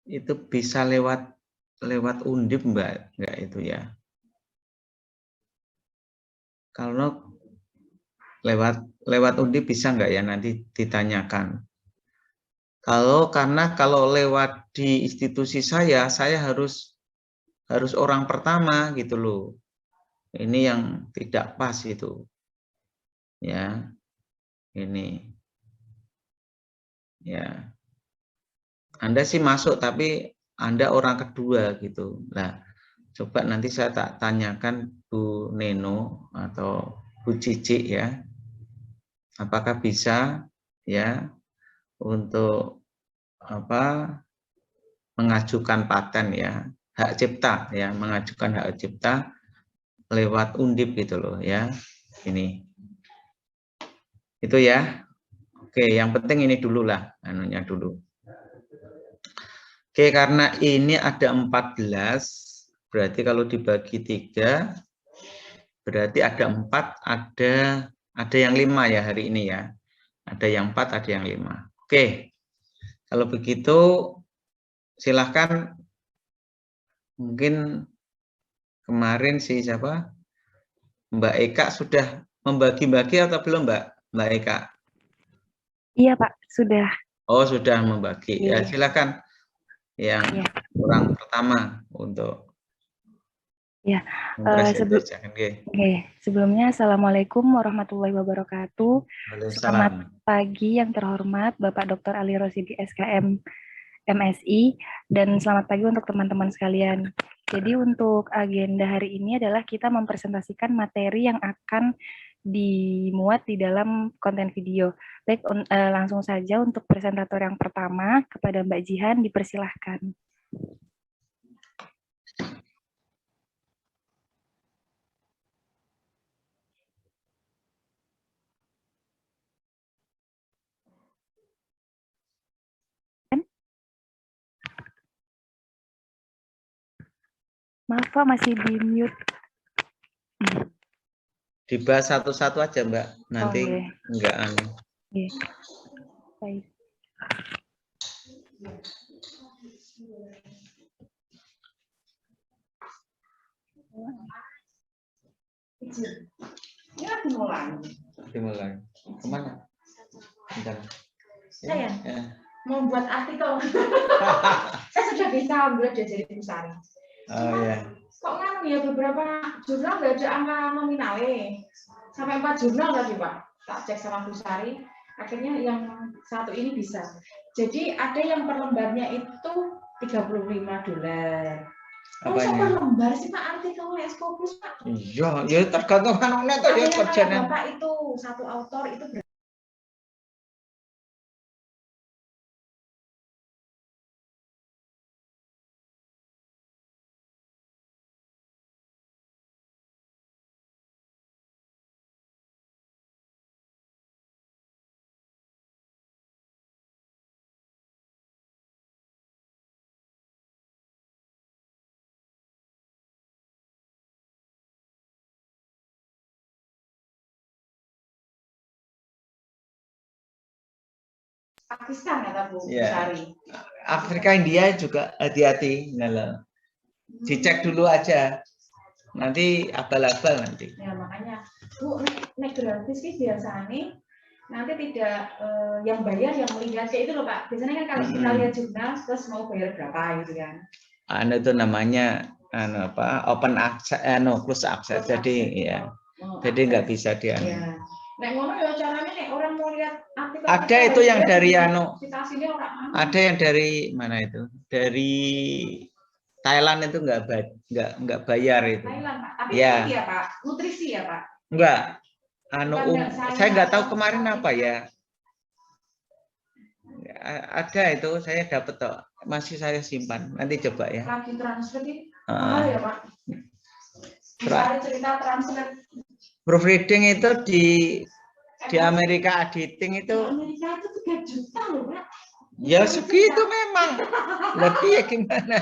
itu bisa lewat Undip Mbak, enggak itu ya? Kalau lewat Undip bisa enggak ya, nanti ditanyakan. Karena kalau lewat di institusi saya harus orang pertama gitu loh. Ini yang tidak pas itu. Ya, ini. Ya. Anda sih masuk tapi Anda orang kedua gitu. Nah, coba nanti saya tak tanyakan Bu Neno atau Bu Cici ya. Apakah bisa ya untuk mengajukan paten ya, hak cipta ya, mengajukan hak cipta lewat Undip gitu loh ya. Ini. Itu ya. Oke, yang penting ini dulu lah anunya dulu. Oke, karena ini ada 14, berarti kalau dibagi 3, berarti ada 4, ada yang 5 ya hari ini ya. Ada yang 4, ada yang 5. Oke, kalau begitu silahkan. Mungkin kemarin siapa? Mbak Eka sudah membagi-bagi atau belum Mbak Eka? Iya Pak, sudah. Oh sudah membagi. Ya silakan yang orang pertama untuk mempresentasikan. Sebelumnya Assalamualaikum warahmatullahi wabarakatuh. Selamat pagi yang terhormat Bapak Dr. Ali Rosidi SKM MSI, dan selamat pagi untuk teman-teman sekalian. Jadi untuk agenda hari ini adalah kita mempresentasikan materi yang akan dimuat di dalam konten video. Baik, langsung saja untuk presentator yang pertama, kepada Mbak Jihan, dipersilahkan. Maaf Pak, masih di mute. Dibahas satu-satu aja Mbak, nanti enggak anu. Baik. Ya, dimulai. Kemana? Bentar. Saya mau buat artikel. Saya sudah bisa buat dari Bu Sari. Oh ya. Kok nganu ya, beberapa jurnal nggak ada angka nominalnya. Sampai 4 jurnal tadi Pak. Tak cek sama Bu Sari. Akhirnya yang satu ini bisa. Jadi ada yang per lembarnya itu $35. Oh, per lembar sih Pak artikelnya Scopus Pak. Iya, ya tergantung anaknya tuh ya kerjaan. Bapak itu satu autor itu Pakistan kata Bu Sari. Afrika India juga hati-hati. Dicek dulu aja. Nanti abal-abal nanti. Ya makanya Bu, nek gratis sih biasanya nanti tidak yang bayar yang melihat kayak itu loh Pak. Biasanya kan kalau kita lihat jurnal terus mau bayar berapa gitu kan. Anu itu namanya open access, close access. Jadi ya. Jadi nggak bisa dia. Ya. Nek ngono ya caranya nek orang mau lihat artikel. Ada itu yang dari ada yang dari mana itu? Dari Thailand itu nggak bayar itu. Thailand Pak. Tapi ya. Itu ya Pak, nutrisi ya Pak. Enggak. Saya nggak tahu kemarin apa ya. Ada itu saya dapat toh, masih saya simpan. Nanti coba ya. Lagi transfer ini. Ya Pak. Bisa cerita transfer. Proofreading itu di Amerika editing itu. Di Amerika itu 3 juta loh Pak. Ya segitu memang. Lebih ya gimana?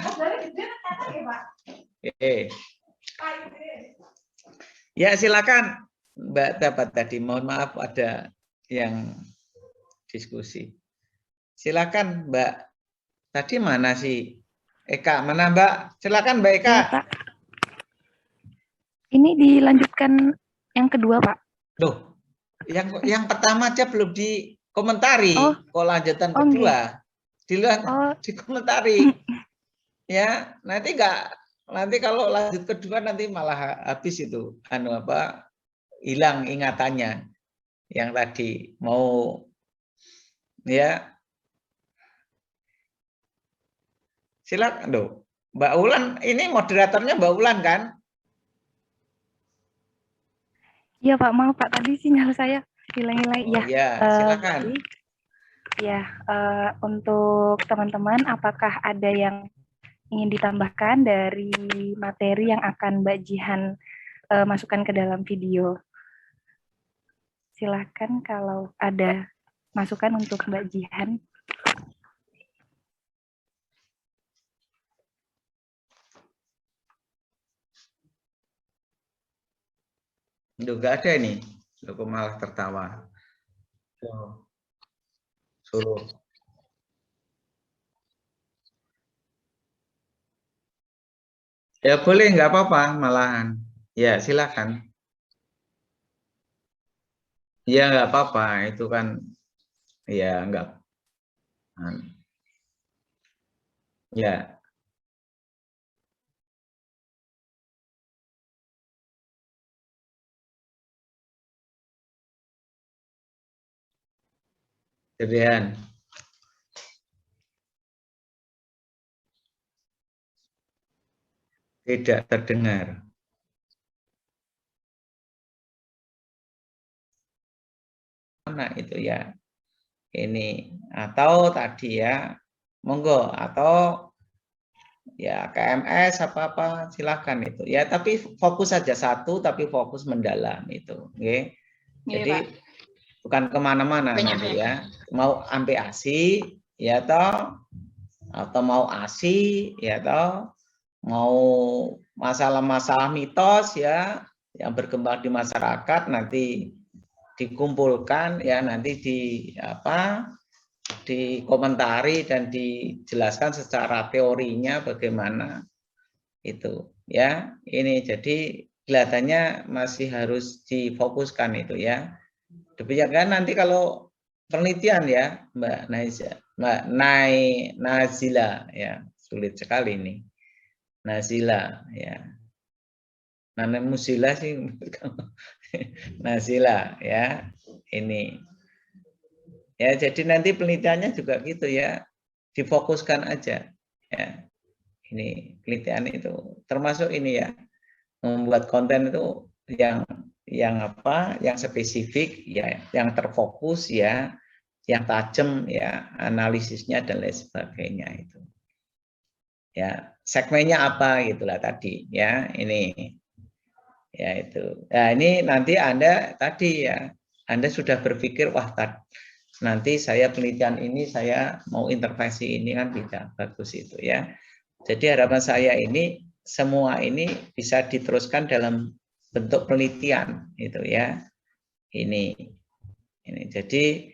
Ya silakan Mbak dapat tadi. Mohon maaf ada yang diskusi. Silakan Mbak Tadi mana sih Eka? Mana Mbak? Silakan Mbak Eka. Ya, Pak. Ini dilanjutkan yang kedua, Pak. Loh, yang pertama aja belum dikomentari. Oh. Kok lanjutan Oh, kedua? Oh. Dikomentari. Ya, nanti kalau lanjut kedua nanti malah habis itu hilang ingatannya yang tadi mau ya. Silakan loh. Mbak Ulan, ini moderatornya Mbak Ulan kan? Iya Pak, maaf Pak, tadi sinyal saya hilang-hilang. Oh, ya, silakan. Ya, untuk teman-teman, apakah ada yang ingin ditambahkan dari materi yang akan Mbak Jihan masukkan ke dalam video? Silakan kalau ada masukan untuk Mbak Jihan. Nggak ada ini. Loh, kok malah tertawa. Suruh. Ya boleh, nggak apa-apa malahan. Ya silakan. Ya nggak apa-apa, itu kan ya nggak. Ya. Kemudian tidak terdengar. Mana itu ya? Ini atau tadi ya, monggo atau ya KMS apa silahkan itu ya, tapi fokus saja satu, tapi fokus mendalam itu, oke? Jadi Pak, bukan kemana-mana nanti ya, mau ampe ASI ya toh, atau mau ASI ya toh, mau masalah-masalah mitos ya yang berkembang di masyarakat nanti dikumpulkan ya, nanti dikomentari dan dijelaskan secara teorinya bagaimana itu ya. Ini jadi kelihatannya masih harus difokuskan itu ya. Demikian nanti kalau penelitian ya Mbak Nazila ya, sulit sekali ini Nazila ya. Nana Musila sih Nazila ya, ini ya. Jadi nanti penelitiannya juga gitu ya, difokuskan aja ya. Ini penelitian itu termasuk ini ya, membuat konten itu yang spesifik ya, yang terfokus ya, yang tajam ya, analisisnya dan lain sebagainya itu ya. Segmennya apa gitulah tadi ya, ini ya itu. Nah ini nanti Anda tadi ya, Anda sudah berpikir wah nanti saya penelitian ini saya mau intervensi ini kan tidak bagus itu ya. Jadi harapan saya ini semua ini bisa diteruskan dalam bentuk penelitian itu ya. Ini jadi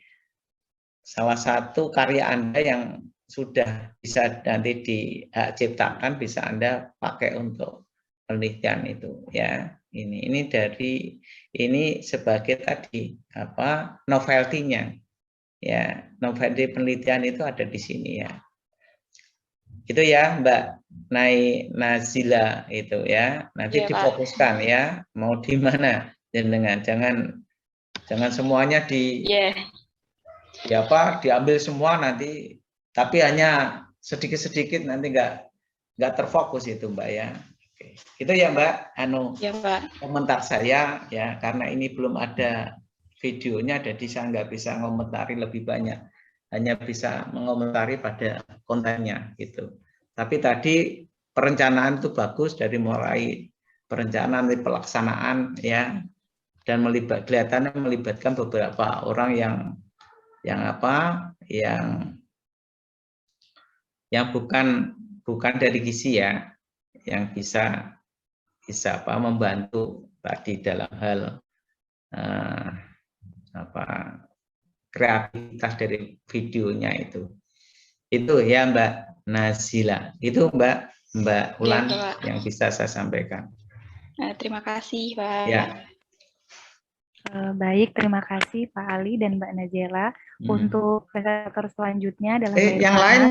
salah satu karya Anda yang sudah bisa nanti diciptakan bisa Anda pakai untuk penelitian itu ya. Ini sebagai tadi novelty-nya ya, novelty penelitian itu ada di sini ya. Itu ya Mbak Nazila itu ya. Nanti ya, difokuskan Pak, ya, mau di mana dengan jangan semuanya diambil semua nanti, tapi hanya sedikit-sedikit nanti nggak terfokus itu Mbak ya. Oke. Itu ya Mbak ya, Pak, komentar saya ya, karena ini belum ada videonya jadi saya nggak bisa ngomentari lebih banyak, hanya bisa mengomentari pada kontennya gitu. Tapi tadi perencanaan itu bagus, dari mulai perencanaan pelaksanaan ya, dan kelihatannya melibatkan beberapa orang yang bukan dari gizi ya, yang bisa membantu tadi dalam hal kreativitas dari videonya itu Itu ya Mbak Nazila. Itu Mbak Ulan Ya, yang bisa saya sampaikan. Terima kasih, Pak. Ya. Baik, terima kasih Pak Ali dan Mbak Nazila. Untuk presentator selanjutnya adalah Mbak yang Irfana lain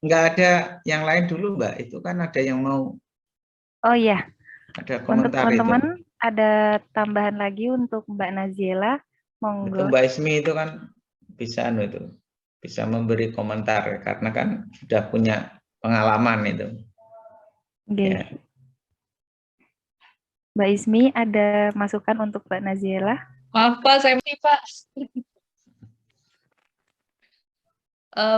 nggak ada yang lain dulu Mbak. Itu kan ada yang mau. Oh iya. Ada komentar. Untuk teman-teman ada tambahan lagi untuk Mbak Nazila. Monggo. Mbak Ismi itu kan bisa memberi komentar karena kan sudah punya pengalaman itu. Okay. Ya. Mbak Ismi ada masukan untuk Mbak Nazila? Maaf Pak, saya Pak.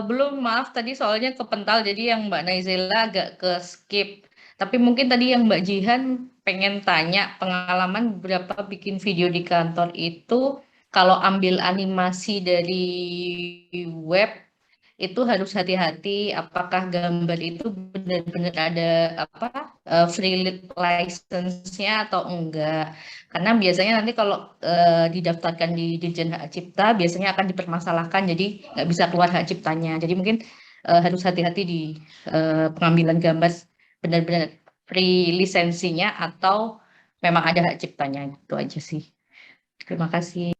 Belum, maaf tadi soalnya kepental, jadi yang Mbak Nazila agak ke skip. Tapi mungkin tadi yang Mbak Jihan pengen tanya pengalaman berapa bikin video di kantor itu, kalau ambil animasi dari web, itu harus hati-hati apakah gambar itu benar-benar ada free license-nya atau enggak. Karena biasanya nanti kalau didaftarkan di Dirjen Hak Cipta biasanya akan dipermasalahkan, jadi nggak bisa keluar hak ciptanya. Jadi mungkin harus hati-hati di pengambilan gambar benar-benar free lisensinya atau memang ada hak ciptanya. Itu aja sih. Terima kasih.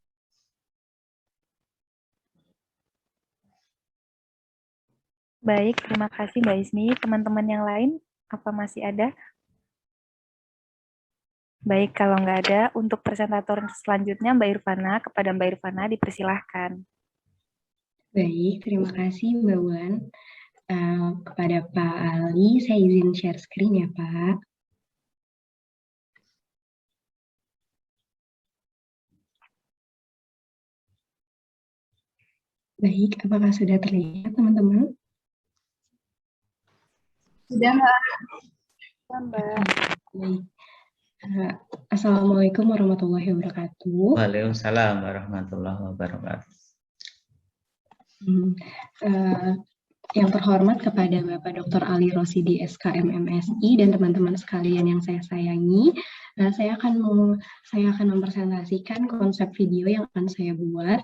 Baik, terima kasih Mbak Ismi. Teman-teman yang lain, apa masih ada? Baik, kalau nggak ada, untuk presentator selanjutnya Mbak Irfana, kepada Mbak Irfana dipersilahkan. Baik, terima kasih Mbak Wan. Kepada Pak Ali, saya izin share screen ya Pak. Baik, apakah sudah terlihat teman-teman? Sudah, Mbak. Baik. Assalamualaikum warahmatullahi wabarakatuh. Waalaikumsalam warahmatullahi wabarakatuh. Yang terhormat kepada Bapak Dr. Ali Rosidi SKM MSI dan teman-teman sekalian yang saya sayangi, saya akan mempresentasikan konsep video yang akan saya buat,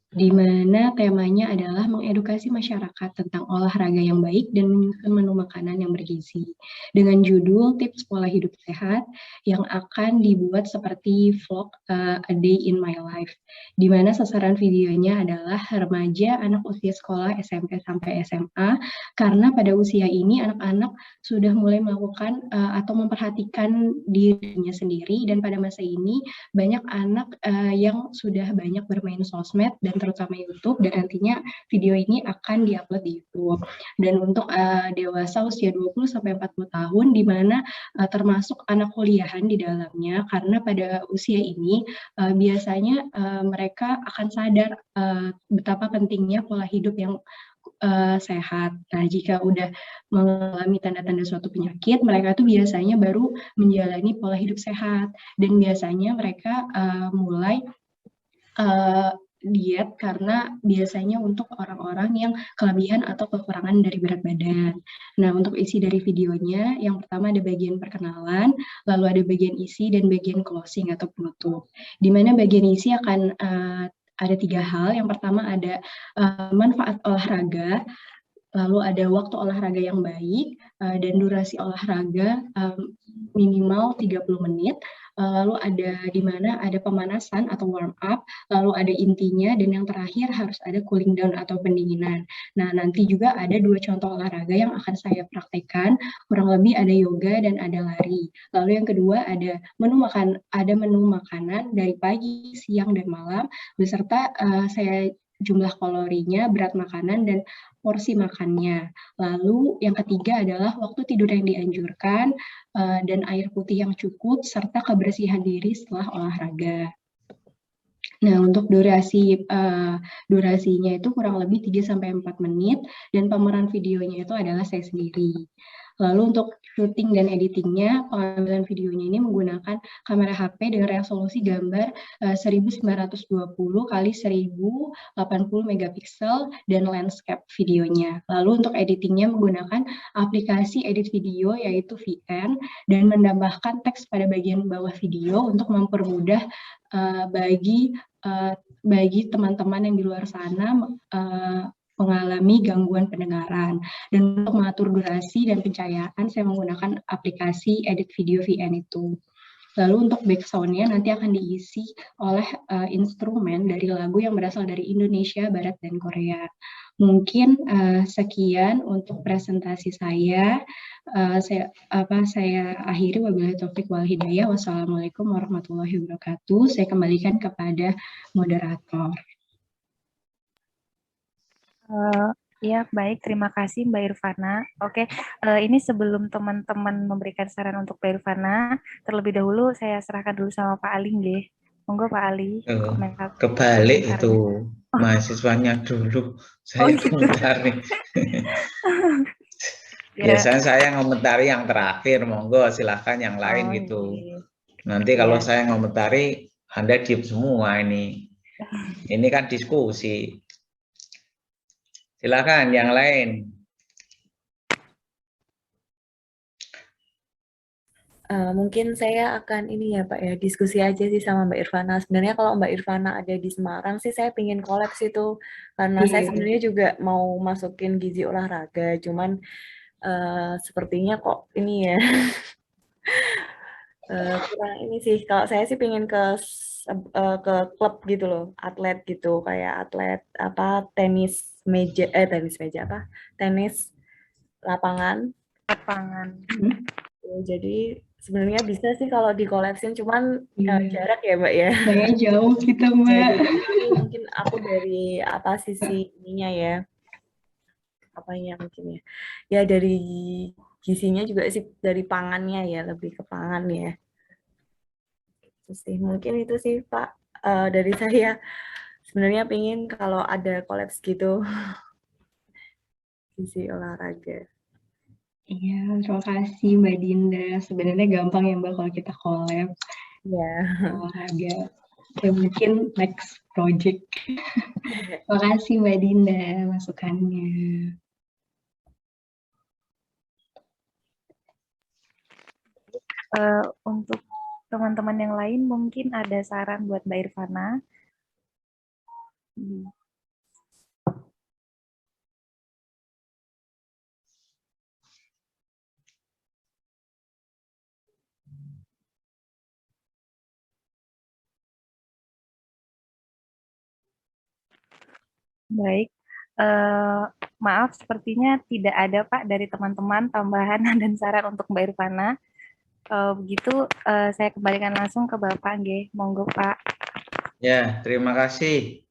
di mana temanya adalah mengedukasi masyarakat tentang olahraga yang baik dan menyusun menu makanan yang bergizi. Dengan judul Tips Pola Hidup Sehat yang akan dibuat seperti vlog A Day in My Life, di mana sasaran videonya adalah remaja, anak usia sekolah SMP sampai SMA, karena pada usia ini anak-anak sudah mulai melakukan atau memperhatikan dirinya sendiri, dan pada masa ini banyak anak yang sudah banyak bermain sosmed dan terutama YouTube, dan nantinya video ini akan diupload di YouTube. Dan untuk dewasa usia 20-40 tahun, di mana termasuk anak kuliahan di dalamnya, karena pada usia ini biasanya mereka akan sadar betapa pentingnya pola hidup yang sehat. Nah, jika udah mengalami tanda-tanda suatu penyakit, mereka tuh biasanya baru menjalani pola hidup sehat, dan biasanya mereka mulai diet karena biasanya untuk orang-orang yang kelebihan atau kekurangan dari berat badan. Nah, untuk isi dari videonya, yang pertama ada bagian perkenalan, lalu ada bagian isi dan bagian closing atau penutup. Di mana bagian isi akan ada 3 hal. Yang pertama ada manfaat olahraga, lalu ada waktu olahraga yang baik, dan durasi olahraga minimal 30 menit, lalu ada di mana ada pemanasan atau warm up, lalu ada intinya, dan yang terakhir harus ada cooling down atau pendinginan. Nah, nanti juga ada 2 contoh olahraga yang akan saya praktekkan, kurang lebih ada yoga dan ada lari. Lalu yang kedua ada menu makanan dari pagi, siang, dan malam, beserta saya jumlah kalorinya, berat makanan, dan porsi makannya. Lalu yang ketiga adalah waktu tidur yang dianjurkan, dan air putih yang cukup, serta kebersihan diri setelah olahraga. Nah, untuk durasinya itu kurang lebih 3-4 menit, dan pemeran videonya itu adalah saya sendiri. Lalu untuk syuting dan editingnya, pengambilan videonya ini menggunakan kamera HP dengan resolusi gambar 1920 x 1080 megapiksel dan landscape videonya. Lalu untuk editingnya menggunakan aplikasi edit video yaitu VN, dan menambahkan teks pada bagian bawah video untuk mempermudah bagi teman-teman yang di luar sana mengalami gangguan pendengaran. Dan untuk mengatur durasi dan pencahayaan, saya menggunakan aplikasi edit video VN itu. Lalu untuk background-nya nanti akan diisi oleh instrumen dari lagu yang berasal dari Indonesia, Barat, dan Korea. Mungkin sekian untuk presentasi saya. Saya akhiri, wabillahi taufiq wal hidayah. Wassalamualaikum warahmatullahi wabarakatuh. Saya kembalikan kepada moderator. Ya, baik. Terima kasih Mbak Irvana. Oke, ini sebelum teman-teman memberikan saran untuk Mbak Irvana, terlebih dahulu saya serahkan dulu sama Pak Ali, nggih. Monggo Pak Ali. Kebalik itu, mahasiswanya dulu, saya gitu. komentari. Biasanya saya ngomentari yang terakhir, monggo silahkan yang lain gitu. Nanti kalau saya ngomentari, Anda diam semua ini. Ini kan diskusi. Silakan yang lain. Mungkin saya akan ini ya Pak ya, diskusi aja sih sama Mbak Irvana. Sebenarnya kalau Mbak Irvana ada di Semarang sih saya pingin kolaps itu. Karena saya sebenarnya juga mau masukin gizi olahraga. Cuman sepertinya kok ini ya. Kurang ini sih. Kalau saya sih pingin ke klub gitu loh. Atlet gitu. Kayak atlet tenis meja tenis lapangan. Jadi sebenarnya bisa sih kalau dikolapsin, cuman jarak ya Mbak ya. Saya jauh gitu Mbak. Jadi mungkin aku dari sisi ininya ya. Apanya mungkin ya. Ya dari gizinya juga sih, dari pangannya ya, lebih ke pangan ya. Itu sih, mungkin itu sih Pak dari saya. Sebenarnya pingin kalau ada kolaps gitu. Gizi olahraga. Iya, terima kasih Mbak Dinda. Sebenarnya gampang ya Mbak kalau kita collab. Iya. Olahraga. Ya, mungkin next project. Terima kasih Mbak Dinda masukannya. Untuk teman-teman yang lain mungkin ada saran buat Mbak Irvana. Baik, maaf sepertinya tidak ada Pak dari teman-teman tambahan dan saran untuk Mbak Irvana. Begitu saya kembalikan langsung ke Bapak, nggih. Monggo Pak. Ya, terima kasih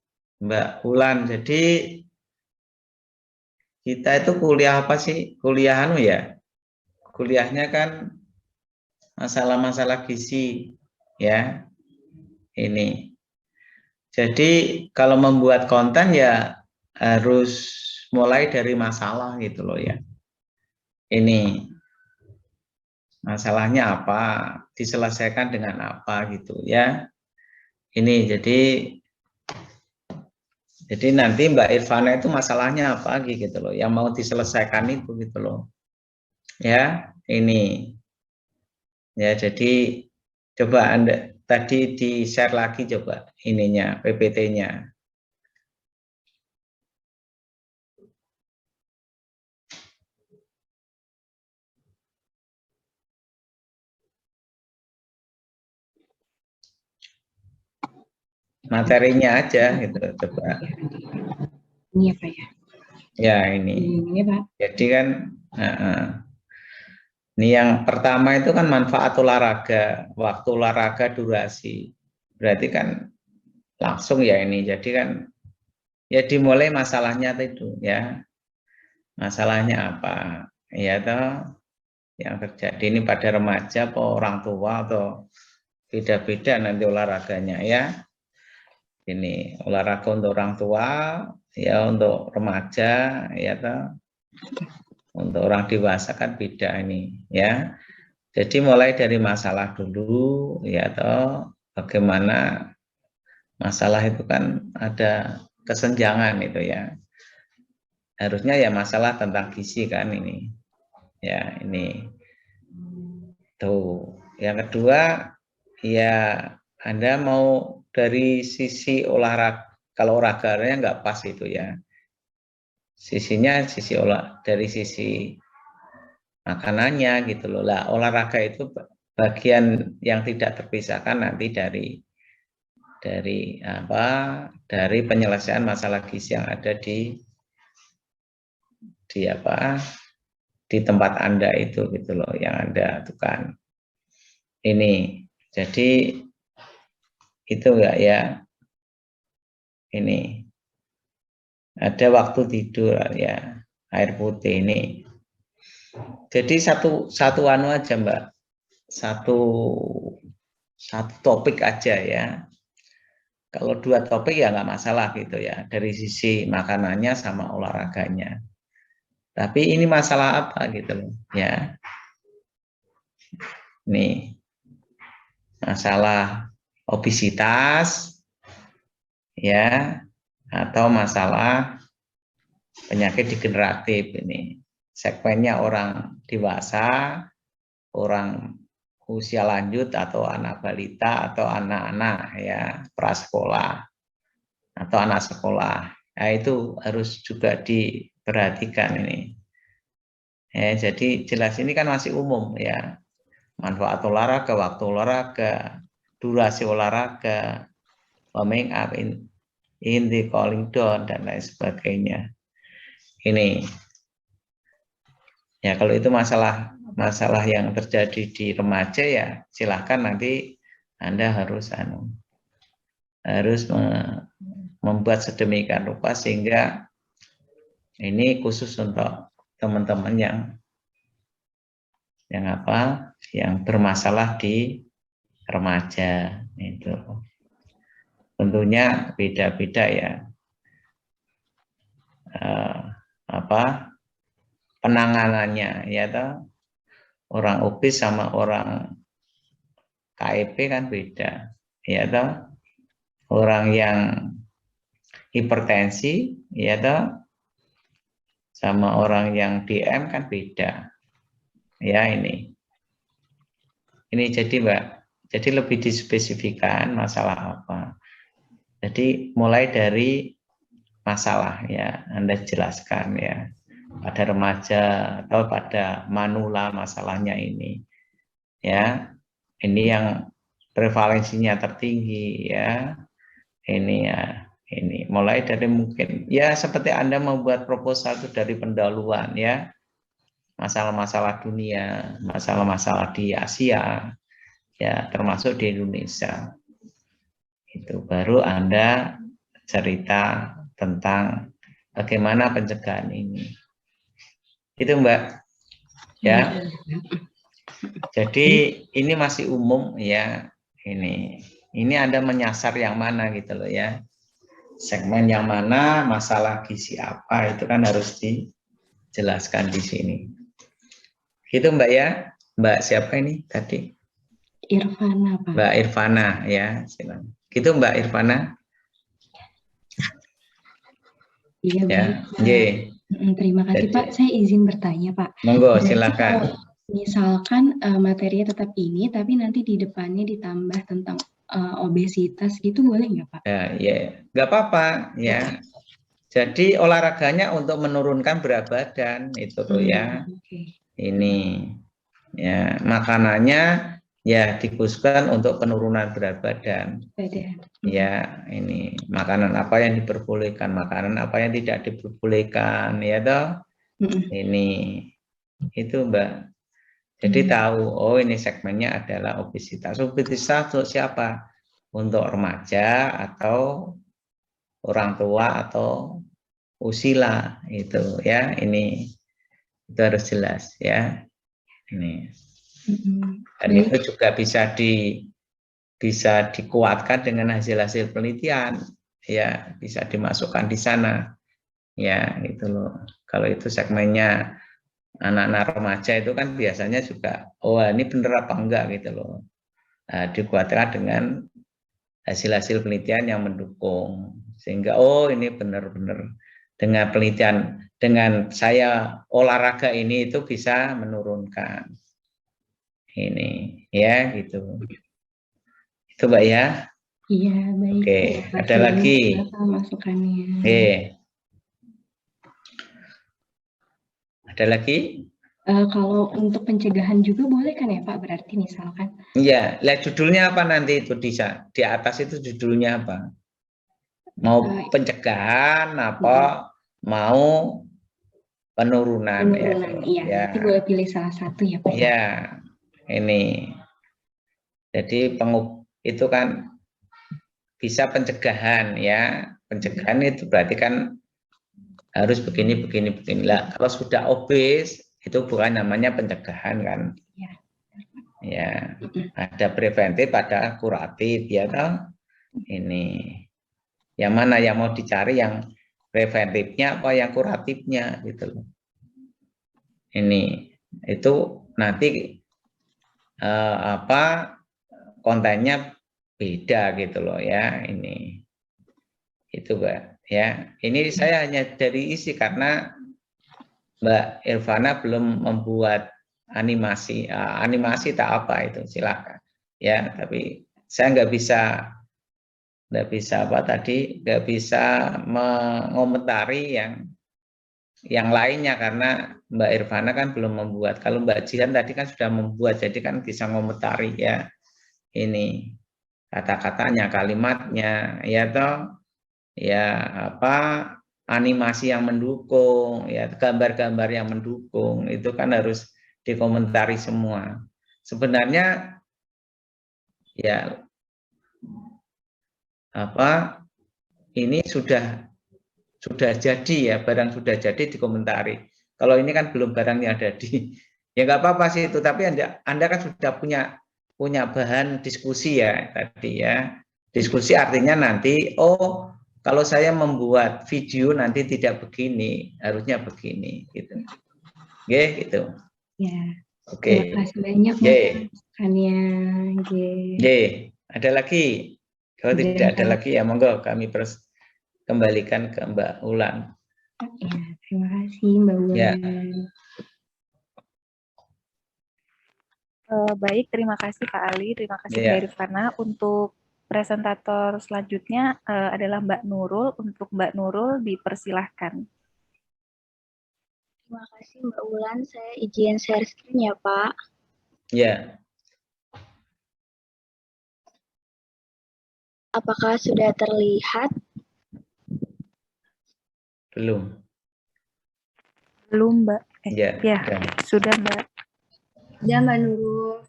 Mbak Ulan. Jadi kita itu kuliah apa sih? Kuliah ya. Kuliahnya kan masalah-masalah gizi ya. Ini. Jadi kalau membuat konten ya harus mulai dari masalah gitu loh ya. Ini masalahnya apa, diselesaikan dengan apa gitu ya. Ini jadi nanti Mbak Irvana itu masalahnya apa gitu loh, yang mau diselesaikan itu gitu loh. Ya, ini. Ya, jadi coba Anda tadi di-share lagi coba ininya, PPT-nya. Materinya aja gitu coba. Ini apa ya? Ya, ini. Ini Pak. Jadi kan ini yang pertama itu kan manfaat olahraga, waktu olahraga, durasi. Berarti kan langsung ya ini. Jadi kan ya dimulai masalahnya itu ya. Masalahnya apa? Ya toh yang terjadi ini pada remaja atau orang tua atau beda-beda nanti olahraganya ya. Ini olahraga untuk orang tua, ya untuk remaja, ya toh. Untuk orang dewasa kan beda ini ya. Jadi mulai dari masalah dulu ya toh, bagaimana masalah itu kan ada kesenjangan itu ya. Harusnya ya masalah tentang gizi kan ini. Ya, ini. Tuh. Yang kedua ya Anda mau dari sisi olahraga, kalau olahraganya nggak pas itu ya. sisinya dari sisi makanannya gitu loh. Lah olahraga itu bagian yang tidak terpisahkan nanti dari penyelesaian masalah gizi yang ada di tempat Anda itu gitu loh, yang ada tuh kan. Ini jadi itu enggak ya, ini ada waktu tidur ya, air putih ini. Jadi satu anu aja Mbak, satu topik aja ya. Kalau 2 topik ya nggak masalah gitu ya, dari sisi makanannya sama olahraganya. Tapi ini masalah apa gitu loh ya. Nih, masalah obesitas ya, atau masalah penyakit degeneratif ini. Segmennya orang dewasa, orang usia lanjut atau anak balita atau anak-anak ya prasekolah atau anak sekolah. Nah, itu harus juga diperhatikan ini. Ya, jadi jelas ini kan masih umum ya. Manfaat olahraga, waktu olahraga, durasi olahraga, warming up in the cooling down dan lain sebagainya. Ini ya, kalau itu masalah yang terjadi di remaja ya silahkan nanti Anda harus membuat sedemikian rupa sehingga ini khusus untuk teman-teman yang bermasalah di remaja itu. Tentunya beda-beda ya. Penanganannya ya toh. Orang obes sama orang KIP kan beda ya toh. Orang yang hipertensi ya toh sama orang yang DM kan beda ya. Ini jadi Mbak, jadi lebih dispesifikan masalah apa. Jadi mulai dari masalah ya Anda jelaskan ya, pada remaja atau pada manula masalahnya ini ya, ini yang prevalensinya tertinggi ya, ini ya, ini mulai dari mungkin ya seperti Anda membuat proposal itu dari pendahuluan ya, masalah-masalah dunia, masalah-masalah di Asia ya, termasuk di Indonesia, itu baru Anda cerita tentang bagaimana pencegahan ini. Itu Mbak ya. Jadi ini masih umum ya. Ini Anda menyasar yang mana gitu loh ya. Segmen yang mana, masalah gizi apa, itu kan harus dijelaskan di sini. Gitu Mbak ya. Mbak siapa ini tadi? Irfana, Pak. Mbak Irfana ya, silakan. Gitu Mbak Irfana. Iya, ya, baik. Terima kasih Pak. Saya izin bertanya Pak. Monggo silakan. Misalkan materinya tetap ini, tapi nanti di depannya ditambah tentang obesitas, gitu boleh nggak Pak? Ya, nggak apa-apa ya. Jadi olahraganya untuk menurunkan berat badan itu tuh ya. Okay. Ini ya, makanannya ya dikhususkan untuk penurunan berat badan. Ya, ini makanan apa yang diperbolehkan, makanan apa yang tidak diperbolehkan ya toh. Ini itu Mbak. Jadi tahu, oh ini segmennya adalah obesitas. Obesitas untuk siapa? Untuk remaja atau orang tua atau usila itu ya. Ini itu harus jelas ya. Ini. Dan itu juga bisa dikuatkan dengan hasil-hasil penelitian ya, bisa dimasukkan di sana ya, gitu loh. Kalau itu segmennya anak-anak remaja itu kan biasanya juga, oh ini bener apa enggak gitu loh. Nah, dikuatkan dengan hasil-hasil penelitian yang mendukung sehingga oh ini benar-benar dengan penelitian, dengan saya olahraga ini itu bisa menurunkan ini ya, gitu. Itu Mbak ya. Iya, baik. Oke, ada lagi. Masukannya. Oke. Ada lagi? Kalau untuk pencegahan juga boleh kan ya Pak, berarti misalkan? Iya, lihat judulnya apa nanti itu di atas itu judulnya apa? Mau pencegahan apa? Mau penurunan? Penurunan, iya. Ya. Nanti boleh pilih salah satu ya Pak. Iya, ini. Jadi itu kan bisa pencegahan ya. Pencegahan itu berarti kan harus begini. Lah, kalau sudah obes itu bukan namanya pencegahan kan? Ya, ada preventif, ada kuratif ya toh. Ini yang mana yang mau dicari, yang preventifnya apa yang kuratifnya gitu loh. Ini itu nanti kontennya beda gitu loh ya. Ini itu Mbak ya. Ini saya hanya dari isi karena Mbak Irvana belum membuat animasi tak apa itu silakan ya, tapi saya nggak bisa mengomentari yang lainnya karena Mbak Irvana kan belum membuat. Kalau Mbak Jihan tadi kan sudah membuat, jadi kan bisa mengomentari ya ini kata-katanya, kalimatnya ya toh ya, animasi yang mendukung, ya gambar-gambar yang mendukung, itu kan harus dikomentari semua. Sebenarnya ya ini sudah jadi ya, barang sudah jadi dikomentari. Kalau ini kan belum barang yang ada ya nggak apa-apa sih itu, tapi Anda kan sudah punya bahan diskusi ya tadi ya. Diskusi artinya nanti kalau saya membuat video nanti tidak begini, harusnya begini, gitu. Oke, gitu. Ya. Oke. Terima kasih banyak masukannya. Ada lagi? Kalau tidak ada lagi ya monggo kami kembalikan ke Mbak Ulan. Ya, terima kasih Mbak Ulan. Ya. Baik, terima kasih Pak Ali, terima kasih Ya. Mbak Irvana. Untuk presentator selanjutnya adalah Mbak Nurul. Untuk Mbak Nurul dipersilahkan. Terima kasih Mbak Ulan, saya izin share screen ya Pak. Ya. Apakah sudah terlihat? Belum Mbak. Ya, sudah Mbak. Ya Mbak Nurul.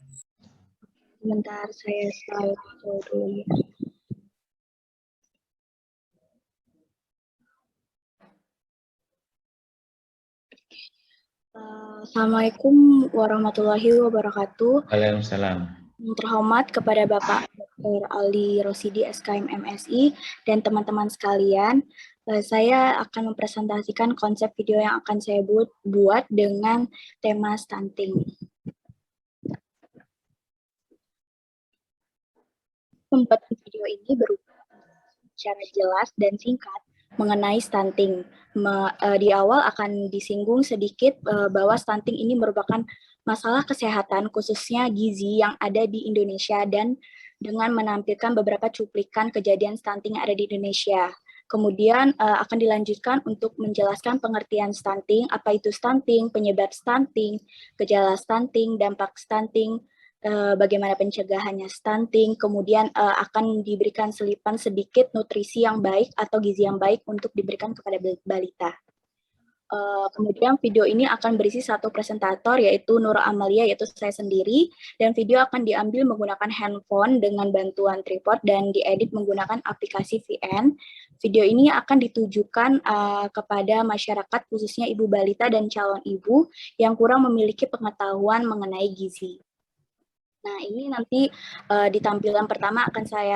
Sebentar saya slide dulu ya. Assalamualaikum warahmatullahi wabarakatuh. Waalaikumsalam. Yang terhormat kepada Bapak Dr. Ali Rosidi SKM MSI dan teman-teman sekalian, saya akan mempresentasikan konsep video yang akan saya buat dengan tema stunting. Membuat video ini berupa secara jelas dan singkat mengenai stunting. Di awal akan disinggung sedikit bahwa stunting ini merupakan masalah kesehatan khususnya gizi yang ada di Indonesia dan dengan menampilkan beberapa cuplikan kejadian stunting yang ada di Indonesia. Kemudian akan dilanjutkan untuk menjelaskan pengertian stunting, apa itu stunting, penyebab stunting, gejala stunting, dampak stunting, bagaimana pencegahannya stunting, kemudian akan diberikan selipan sedikit nutrisi yang baik atau gizi yang baik untuk diberikan kepada balita. Kemudian video ini akan berisi satu presentator yaitu Nur Amalia, yaitu saya sendiri, dan video akan diambil menggunakan handphone dengan bantuan tripod dan diedit menggunakan aplikasi VN. Video ini akan ditujukan kepada masyarakat khususnya ibu balita dan calon ibu yang kurang memiliki pengetahuan mengenai gizi. Nah, ini nanti di tampilan pertama akan saya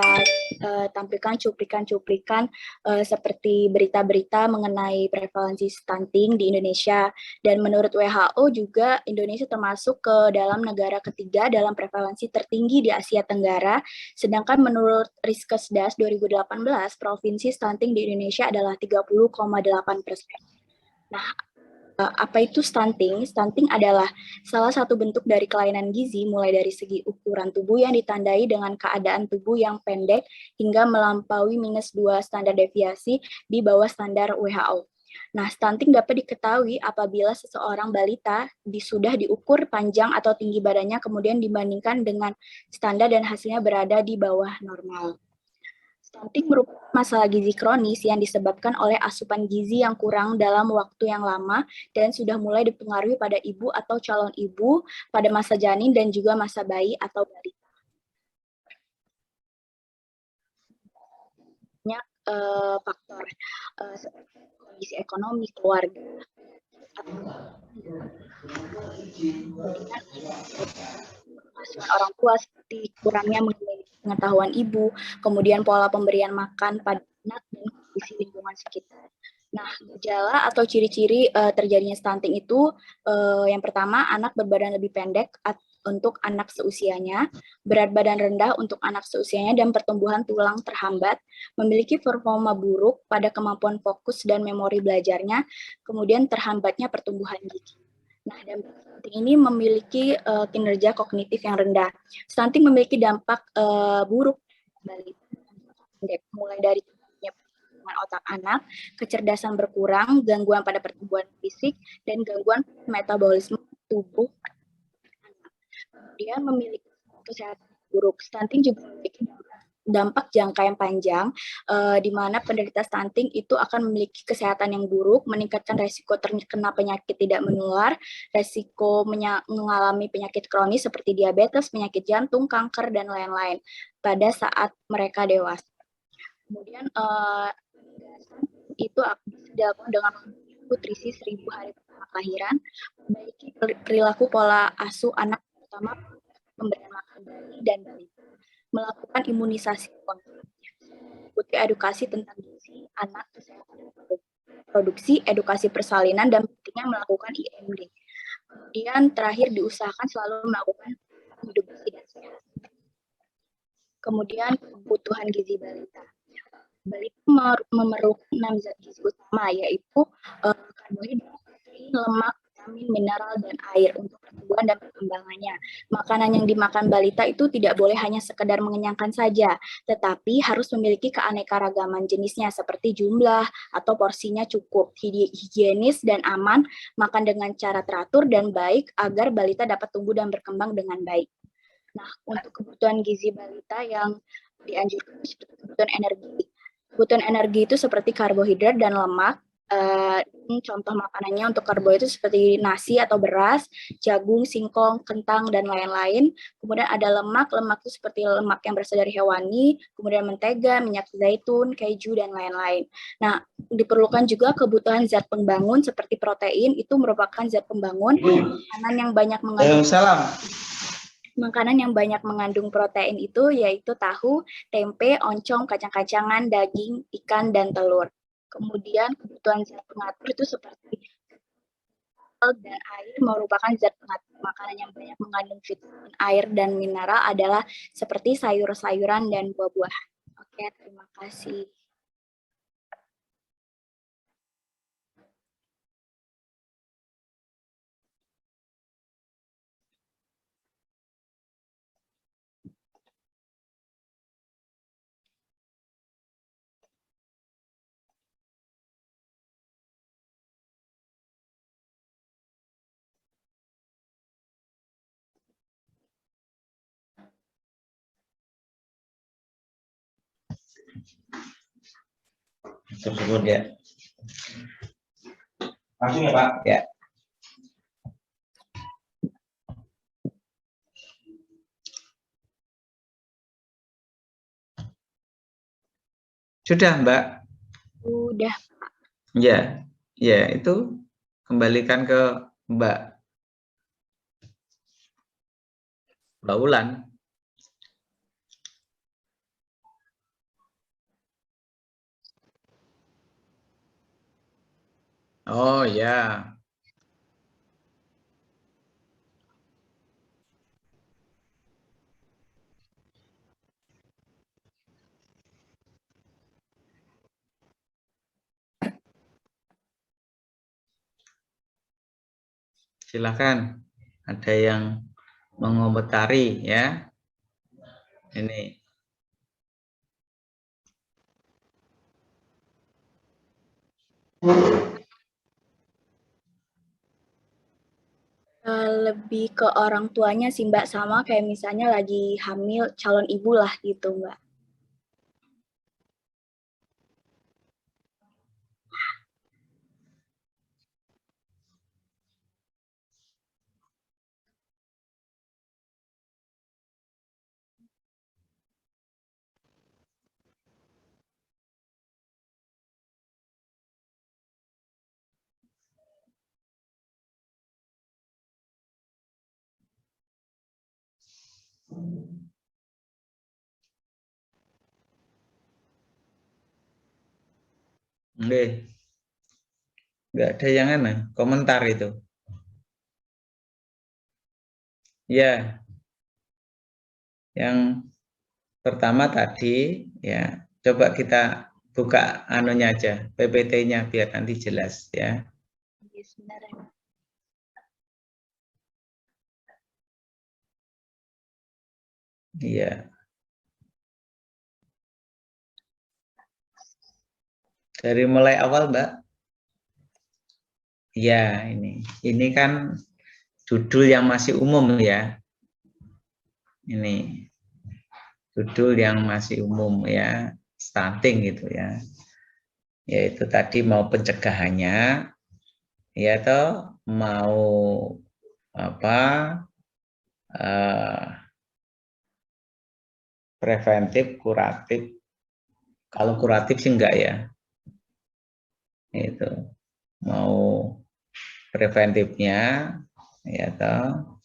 tampilkan cuplikan-cuplikan seperti berita-berita mengenai prevalensi stunting di Indonesia. Dan menurut WHO juga Indonesia termasuk ke dalam negara ketiga dalam prevalensi tertinggi di Asia Tenggara. Sedangkan menurut Riskesdas 2018, provinsi stunting di Indonesia adalah 30,8%. Nah, apa itu stunting? Stunting adalah salah satu bentuk dari kelainan gizi mulai dari segi ukuran tubuh yang ditandai dengan keadaan tubuh yang pendek hingga melampaui -2 standar deviasi di bawah standar WHO. Nah, stunting dapat diketahui apabila seseorang balita sudah diukur panjang atau tinggi badannya kemudian dibandingkan dengan standar dan hasilnya berada di bawah normal. Stunting merupakan masalah gizi kronis yang disebabkan oleh asupan gizi yang kurang dalam waktu yang lama dan sudah mulai dipengaruhi pada ibu atau calon ibu pada masa janin dan juga masa bayi atau balita. Banyak faktor seperti kondisi ekonomi keluarga, kemudian orang tua seperti kurangnya pengetahuan ibu, kemudian pola pemberian makan pada anak dan kondisi lingkungan sekitar. Nah, gejala atau ciri-ciri terjadinya stunting itu yang pertama, anak berbadan lebih pendek untuk anak seusianya, berat badan rendah untuk anak seusianya, dan pertumbuhan tulang terhambat, memiliki performa buruk pada kemampuan fokus dan memori belajarnya, kemudian terhambatnya pertumbuhan gigi. Nah, dan stunting ini memiliki kinerja kognitif yang rendah. Stunting memiliki dampak buruk mulai dari otak anak, kecerdasan berkurang, gangguan pada pertumbuhan fisik, dan gangguan metabolisme tubuh. Kemudian memiliki kesehatan buruk. Stunting juga memiliki dampak jangka yang panjang, di mana penderita stunting itu akan memiliki kesehatan yang buruk, meningkatkan resiko terkena penyakit tidak menular, resiko mengalami penyakit kronis seperti diabetes, penyakit jantung, kanker, dan lain-lain pada saat mereka dewasa. Kemudian itu bisa dilakukan dengan nutrisi 1000 hari pertama kelahiran, memperbaiki perilaku pola asuh anak, terutama pemberian makan bayi dan balita, melakukan imunisasi ikuti edukasi tentang gizi anak, kesehatan reproduksi, edukasi persalinan, dan pentingnya melakukan IMD. Kemudian terakhir diusahakan selalu melakukan hidup bersih dan sehat. Kemudian kebutuhan gizi balita. Balita memerlukan 6 zat gizi utama, yaitu karbohidrat, lemak, vitamin, mineral, dan air untuk pertumbuhan dan perkembangannya. Makanan yang dimakan balita itu tidak boleh hanya sekedar mengenyangkan saja, tetapi harus memiliki keanekaragaman jenisnya seperti jumlah atau porsinya cukup, higienis dan aman, makan dengan cara teratur dan baik agar balita dapat tumbuh dan berkembang dengan baik. Nah, untuk kebutuhan gizi balita yang dianjurkan seperti kebutuhan energi. Kebutuhan energi itu seperti karbohidrat dan lemak. Contoh makanannya untuk karbohidrat seperti nasi atau beras, jagung, singkong, kentang, dan lain-lain. Kemudian ada lemak itu seperti lemak yang berasal dari hewani, kemudian mentega, minyak zaitun, keju, dan lain-lain. Nah, diperlukan juga kebutuhan zat pembangun seperti protein, itu merupakan zat pembangun, makanan yang banyak mengandung protein itu yaitu tahu, tempe, oncom, kacang-kacangan, daging, ikan, dan telur. Kemudian kebutuhan zat pengatur itu seperti dan air merupakan zat pengatur. Makanan yang banyak mengandung vitamin, air, dan mineral adalah seperti sayur-sayuran dan buah-buahan. Oke, terima kasih. Tersebut ya. Langsung ya Pak. Ya. Sudah Mbak. Sudah. Ya, ya itu kembalikan ke Mbak Ulan. Oh ya. Silakan. Ada yang mengomentari ya. Ini. Lebih ke orang tuanya sih Mbak, sama kayak misalnya lagi hamil calon ibu lah gitu Mbak. Nggak ada yang aneh, komentar itu. Ya, yang pertama tadi ya, coba kita buka anunya aja, PPT-nya biar nanti jelas ya. Iya. Dari mulai awal, Mbak. Ya, ini kan judul yang masih umum ya. Ini judul yang masih umum ya, stunting gitu ya. Yaitu tadi mau pencegahannya, ya toh mau apa? Preventif, kuratif. Kalau kuratif sih enggak ya. Itu mau preventifnya ya toh,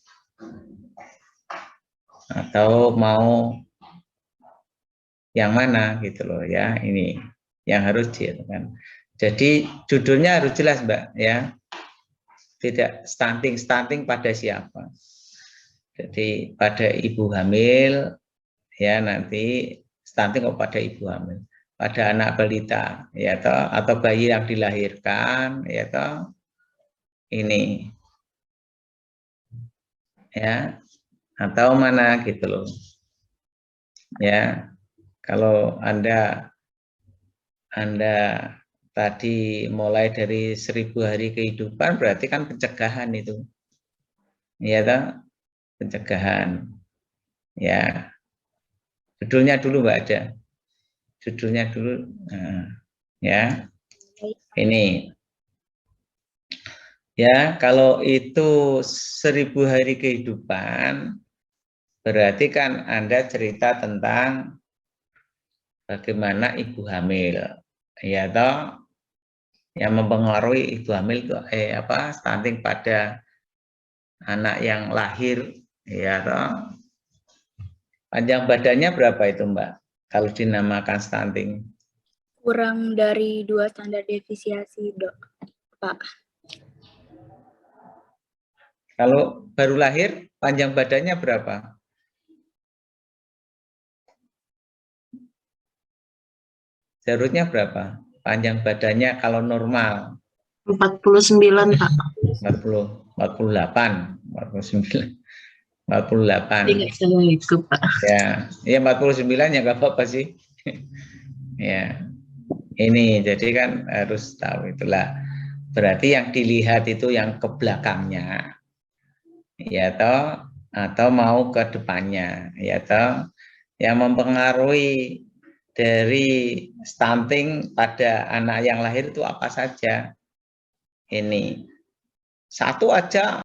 atau mau yang mana gitu loh ya, ini yang harus dilakukan. Jadi judulnya harus jelas Mbak ya, tidak stunting pada siapa. Jadi pada ibu hamil ya, nanti stunting pada ibu hamil, pada anak balita ya toh, atau bayi yang dilahirkan ya toh, ini ya, atau mana gitu loh ya. Kalau Anda tadi mulai dari 1000 hari kehidupan, berarti kan pencegahan itu ya toh, pencegahan ya. Judulnya dulu Mbak, ada judulnya dulu. Nah, ya ini ya, kalau itu 1000 hari kehidupan, berarti kan Anda cerita tentang bagaimana ibu hamil ya toh, yang mempengaruhi ibu hamil itu stunting pada anak yang lahir ya toh. Panjang badannya berapa itu Mbak kalau dinamakan stunting? Kurang dari 2 standar deviasi Dok, Pak. Kalau baru lahir panjang badannya berapa? Seharusnya berapa panjang badannya kalau normal? 49 Pak. 48, 49. 48. Tidak salah itu Pak. Ya 49 ya nggak apa-apa sih. Ya, ini jadi kan harus tahu itulah. Berarti yang dilihat itu yang ke belakangnya, ya toh, atau mau ke depannya, ya toh. Yang mempengaruhi dari stunting pada anak yang lahir itu apa saja? Ini satu aja